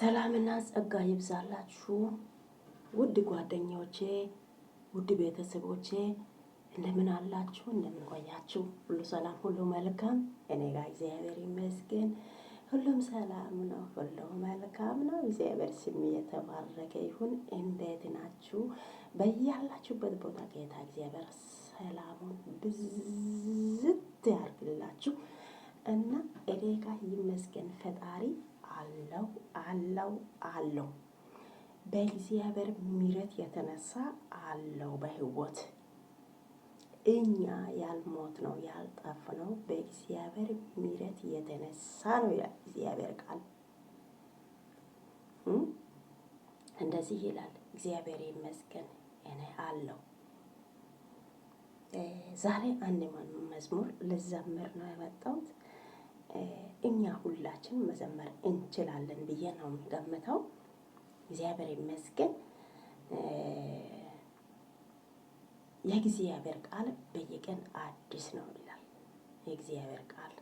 ሰላምና ጸጋ ይብዛላችሁ ውድ ጓደኞቼ፣ ውድ ቤተሰቦቼ እንደምን አላችሁ? እንደምን ቆያችሁ? ሁሉ ሰላም፣ ሁሉ መልካም። እኔ ጋር እግዚአብሔር ይመስገን ሁሉም ሰላም ነው፣ ሁሉ መልካም ነው። እግዚአብሔር ስም የተባረከ ይሁን። እንዴት ናችሁ? በያላችሁበት ቦታ ጌታ እግዚአብሔር ሰላሙን ብዝት ያርግላችሁ እና እኔ ጋር ይመስገን ፈጣሪ አለው በእግዚአብሔር ምሕረት የተነሳ አለው በህይወት እኛ ያልሞት ነው ያልጠፍ ነው በእግዚአብሔር ምሕረት የተነሳ ነው። የእግዚአብሔር ቃል እንደዚህ ይላል። እግዚአብሔር ይመስገን እኔ አለው። ዛሬ አንድ መዝሙር ልዘምር ነው የመጣሁት። እኛ ሁላችን መዘመር እንችላለን ብዬ ነው የምገምተው። እግዚአብሔር ይመስገን። የእግዚአብሔር ቃል በየቀን አዲስ ነው ይላል። የእግዚአብሔር ቃል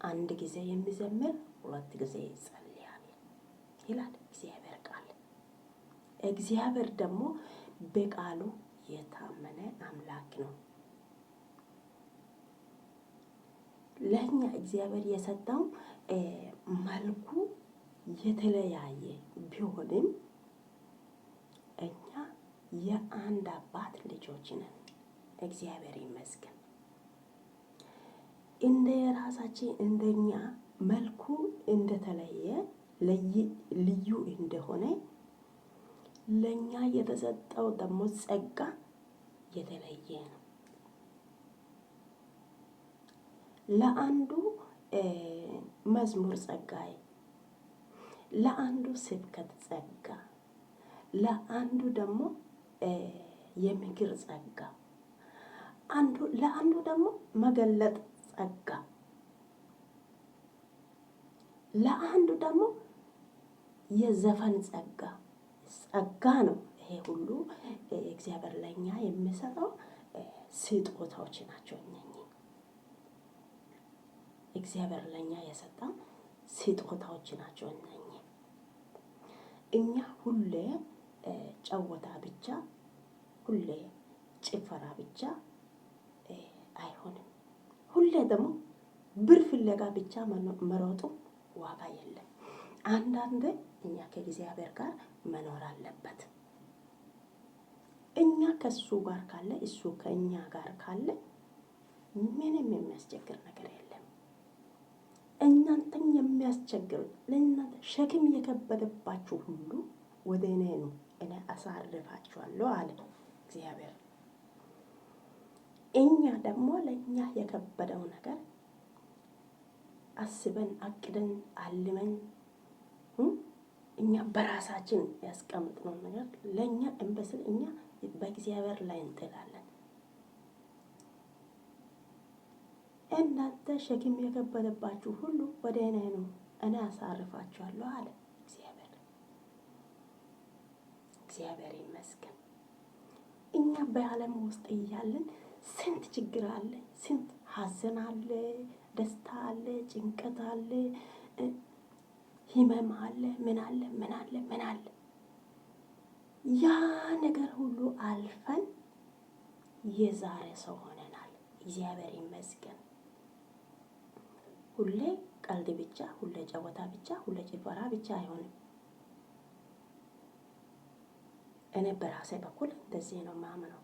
አንድ ጊዜ የሚዘምር ሁለት ጊዜ ይጸልያል ይላል እግዚአብሔር ቃል። እግዚአብሔር ደግሞ በቃሉ የታመነ አምላክ ነው። ለኛ እግዚአብሔር የሰጠው መልኩ የተለያየ ቢሆንም እኛ የአንድ አባት ልጆች ነን። እግዚአብሔር ይመስገን። እንደ ራሳችን እንደኛ መልኩ እንደተለየ ልዩ እንደሆነ ለኛ የተሰጠው ደግሞ ጸጋ የተለየ ነው። ለአንዱ መዝሙር ጸጋይ፣ ለአንዱ ስብከት ጸጋ፣ ለአንዱ ደግሞ የምክር ጸጋ፣ ለአንዱ ደግሞ መገለጥ ጸጋ፣ ለአንዱ ደግሞ የዘፈን ጸጋ ነው። ይሄ ሁሉ እግዚአብሔር ለኛ የሚሰጠው ስጦታዎች ናቸው። እግዚአብሔር ለኛ የሰጠው ስጦታዎች ናቸው እነኚህ። እኛ ሁሌ ጨዋታ ብቻ፣ ሁሌ ጭፈራ ብቻ አይሆንም። ሁሌ ደግሞ ብር ፍለጋ ብቻ መሮጡ ዋጋ የለም። አንዳንዴ እኛ ከእግዚአብሔር ጋር መኖር አለበት። እኛ ከሱ ጋር ካለ፣ እሱ ከእኛ ጋር ካለ ምንም የሚያስቸግር ነገር የለም። እናንተን የሚያስቸግር ለእናንተ ሸክም የከበደባችሁ ሁሉ ወደ እኔ ነው፣ እኔ አሳርፋችኋለሁ አለ እግዚአብሔር። እኛ ደግሞ ለእኛ የከበደው ነገር አስበን አቅደን አልመን እኛ በራሳችን ያስቀምጥነው ነገር ለእኛ እንበስል እኛ በእግዚአብሔር ላይ እንጥላለን። እናንተ ሸክም የከበደባችሁ ሁሉ ወደ እኔ ነው፣ እኔ አሳርፋችኋለሁ አለ እግዚአብሔር። እግዚአብሔር ይመስገን። እኛ በዓለም ውስጥ እያለን ስንት ችግር አለ፣ ስንት ሐዘን አለ፣ ደስታ አለ፣ ጭንቀት አለ፣ ህመም አለ፣ ምን አለ። ያ ነገር ሁሉ አልፈን የዛሬ ሰው ሆነናል። እግዚአብሔር ይመስገን። ሁሌ ቀልድ ብቻ፣ ሁሌ ጨዋታ ብቻ፣ ሁሌ ጭፈራ ብቻ አይሆንም። እኔ በራሴ በኩል እንደዚህ ነው የማምነው።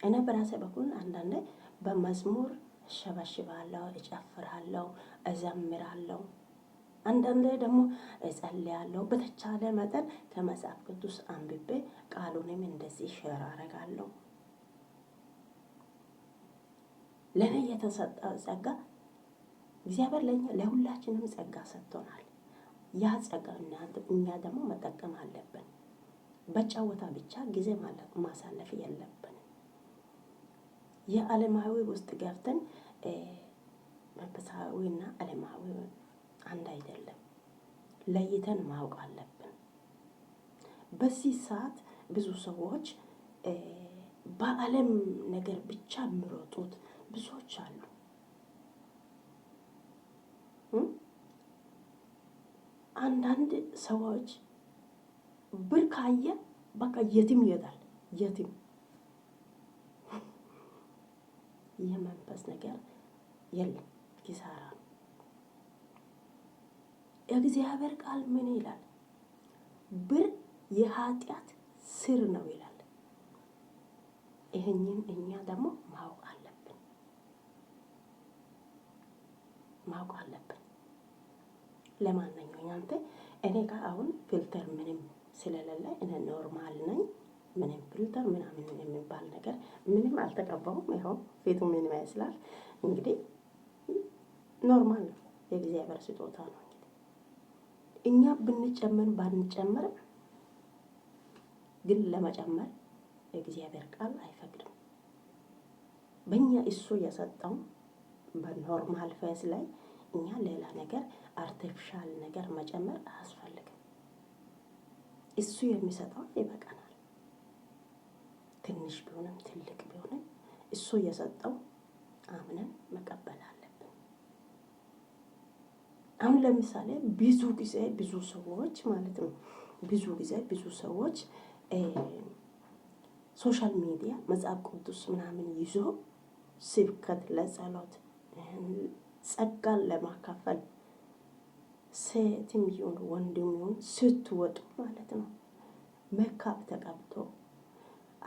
እኔ በራሴ በኩል አንዳንዴ በመዝሙር እሸበሽባለሁ፣ እጨፍራለሁ፣ እዘምራለሁ። አንዳንዴ ደግሞ እጸልያለሁ። በተቻለ መጠን ከመጽሐፍ ቅዱስ አንብቤ ቃሉንም እንደዚህ ሼር አደርጋለሁ። ለኔ የተሰጠው ጸጋ እግዚአብሔር ለሁላችንም ጸጋ ሰጥቶናል። ያ ጸጋ እኛ ደግሞ መጠቀም አለብን። በጨዋታ ብቻ ጊዜ ማሳለፍ የለብን። የዓለማዊ ውስጥ ገብተን መንፈሳዊና ዓለማዊ አንድ አይደለም፣ ለይተን ማወቅ አለብን። በዚህ ሰዓት ብዙ ሰዎች በዓለም ነገር ብቻ የሚሮጡት ብዙዎች አሉ። አንዳንድ ሰዎች ብር ካየ በቃ የትም ይሄዳል። የትም የመንፈስ ነገር የለም፣ ኪሳራ ነው። እግዚአብሔር ቃል ምን ይላል? ብር የኃጢአት ስር ነው ይላል። ይህንን እኛ ደግሞ ማወቅ አለብን። ለማንኛውም አንተ እኔ ጋር አሁን ፊልተር ምንም ስለሌለ እኔ ኖርማል ነኝ። ምንም ፊልተር ምናምን የሚባል ነገር ምንም አልተቀባሁም። ይኸው ፊቱ ምን ይመስላል እንግዲህ ኖርማል ነው። የእግዚአብሔር ስጦታ ነው። እንግዲህ እኛ ብንጨምር ባንጨምርም ግን ለመጨመር የእግዚአብሔር ቃል አይፈቅድም። በእኛ እሱ የሰጠው በኖርማል ፌስ ላይ እኛ ሌላ ነገር አርቲፊሻል ነገር መጨመር አያስፈልግም። እሱ የሚሰጠው ይበቃናል። ትንሽ ቢሆንም ትልቅ ቢሆንም እሱ የሰጠው አምነን መቀበል አለብን። አሁን ለምሳሌ ብዙ ጊዜ ብዙ ሰዎች ማለት ነው ብዙ ሰዎች ሶሻል ሚዲያ መጽሐፍ ቅዱስ ምናምን ይዞ ስብከት ለጸሎት ጸጋን ለማካፈል ሴትም ይሁን ወንድም ይሁን ስትወጡ ማለት ነው ሜካፕ ተቀብቶ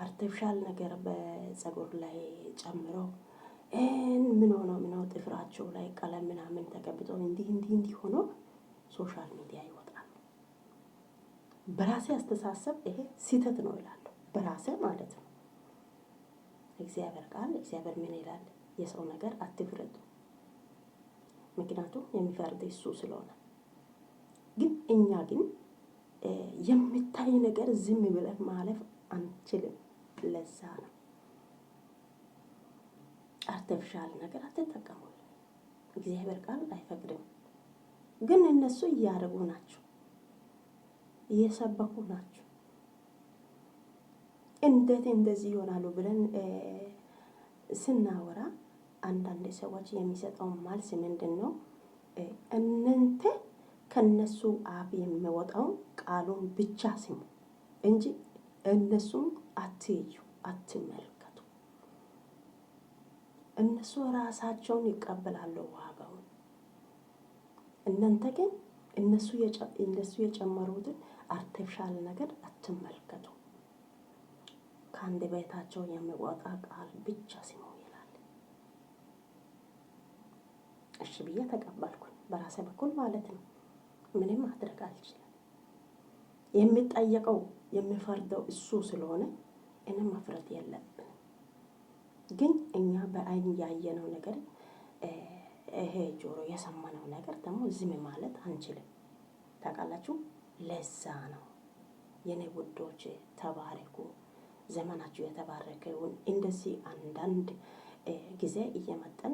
አርቲፊሻል ነገር በጸጉር ላይ ጨምሮ ምን ሆኖ ጥፍራቸው ላይ ቀለም ምናምን ተቀብቶ እንዲህ ሆኖ ሶሻል ሚዲያ ይወጣል። በራሴ አስተሳሰብ ይሄ ስህተት ነው ይላሉ። በራሴ ማለት ነው። እግዚአብሔር ምን ይላል? የሰው ነገር አትፍረዱ፣ ምክንያቱም የሚፈርድ እሱ ስለሆነ። ግን እኛ ግን የሚታይ ነገር ዝም ብለን ማለፍ አንችልም። ለዛ ነው አርቲፊሻል ነገር አትጠቀሙ። እግዚአብሔር ቃል አይፈቅድም። ግን እነሱ እያደረጉ ናቸው፣ እየሰበኩ ናቸው። እንዴት እንደዚህ ይሆናሉ ብለን ስናወራ አንዳንድ ሰዎች የሚሰጠው መልስ ምንድን ነው? እናንተ ከነሱ አፍ የሚወጣው ቃሉን ብቻ ስሙ እንጂ እነሱን አትዩ፣ አትመልከቱ። እነሱ ራሳቸውን ይቀበላሉ ዋጋውን። እናንተ ግን እነሱ የጨመሩትን አርቲፊሻል ነገር አትመልከቱ። ከአንድ ቤታቸው የሚወጣ ቃል ብቻ ስሙ ይላል። እሺ ብዬ ተቀበልኩኝ፣ በራሴ በኩል ማለት ነው። ምንም ማድረግ አልችልም። የሚጠየቀው የሚፈርደው እሱ ስለሆነ እኔም መፍረድ የለብንም። ግን እኛ በአይን ያየነው ነገር ይሄ ጆሮ የሰማነው ነገር ደግሞ ዝም ማለት አንችልም። ታውቃላችሁ። ለዛ ነው የኔ ውዶች ተባረኩ፣ ዘመናችሁ የተባረከውን። እንደዚህ አንዳንድ ጊዜ እየመጠን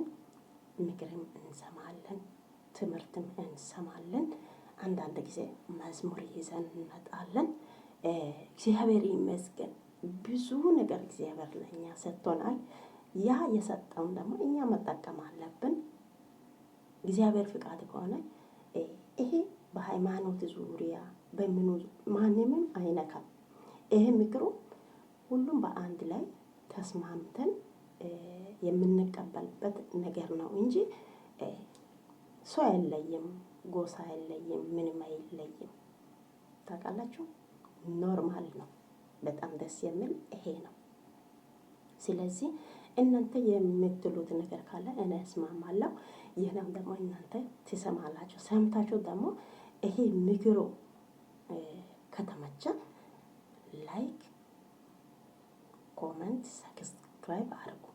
ምክርም እንሰማለን፣ ትምህርትም እንሰማለን። አንዳንድ ጊዜ መዝሙር ይዘን እንመጣለን። እግዚአብሔር ይመስገን ብዙ ነገር እግዚአብሔር ለእኛ ሰጥቶናል። ያ የሰጠውን ደግሞ እኛ መጠቀም አለብን። እግዚአብሔር ፍቃድ ከሆነ ይሄ በሃይማኖት ዙሪያ በምኑ ማንንም አይነካም። ይሄ ምክሩ ሁሉም በአንድ ላይ ተስማምተን የምንቀበልበት ነገር ነው እንጂ ሰው አይለይም፣ ጎሳ አይለይም፣ ምንም አይለይም። ታውቃላችሁ፣ ኖርማል ነው። በጣም ደስ የሚል ይሄ ነው። ስለዚህ እናንተ የምትሉት ነገር ካለ እኔ እስማማለሁ። ይህንም ደግሞ እናንተ ትሰማላችሁ። ሰምታችሁ ደግሞ ይሄ ምክሩ ከተመቸ ላይክ፣ ኮመንት፣ ሰብስክራይብ አድርጉ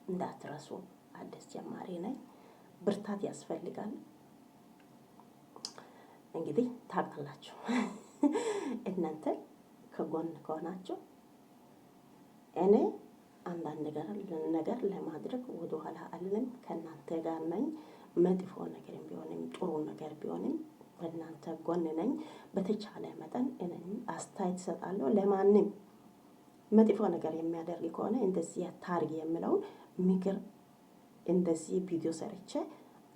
እንዳትረሱ። አዲስ ጀማሪ ነኝ፣ ብርታት ያስፈልጋል። እንግዲህ ታውቃላችሁ እናንተ ከጎን ከሆናችሁ እኔ አንዳንድ ነገር ለማድረግ ወደኋላ አልልም። ከእናንተ ጋር ነኝ። መጥፎ ነገር ቢሆንም ጥሩ ነገር ቢሆንም በእናንተ ጎን ነኝ። በተቻለ መጠን እኔም አስተያየት እሰጣለሁ። ለማንም መጥፎ ነገር የሚያደርግ ከሆነ እንደዚህ አታርግ የምለውን ምክር እንደዚህ ቪዲዮ ሰርቼ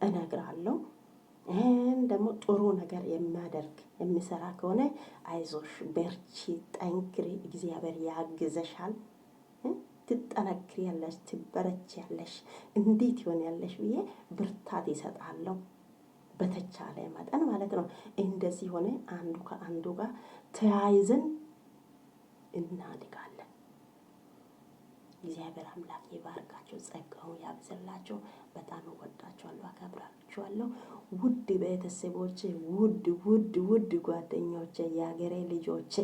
እነግራለሁ። ደግሞ ጥሩ ነገር የሚያደርግ የሚሰራ ከሆነ አይዞሽ፣ በርቺ፣ ጠንክሪ፣ እግዚአብሔር ያግዘሻል፣ ትጠነክሪያለሽ፣ ትበረቺያለሽ፣ እንዴት ይሆናለሽ ብዬ ብርታት ይሰጣለሁ። በተቻለ መጠን ማለት ነው። እንደዚህ ሆነ አንዱ ከአንዱ ጋር ተያይዘን እናድጋለን። እግዚአብሔር አምላክ ይባርካቸው፣ ጸጋው ያብዛላቸው። በጣም እወዳቸዋለሁ፣ አከብራቸዋለሁ። ውድ ቤተሰቦቼ፣ ውድ ጓደኞቼ፣ የሀገሬ ልጆቼ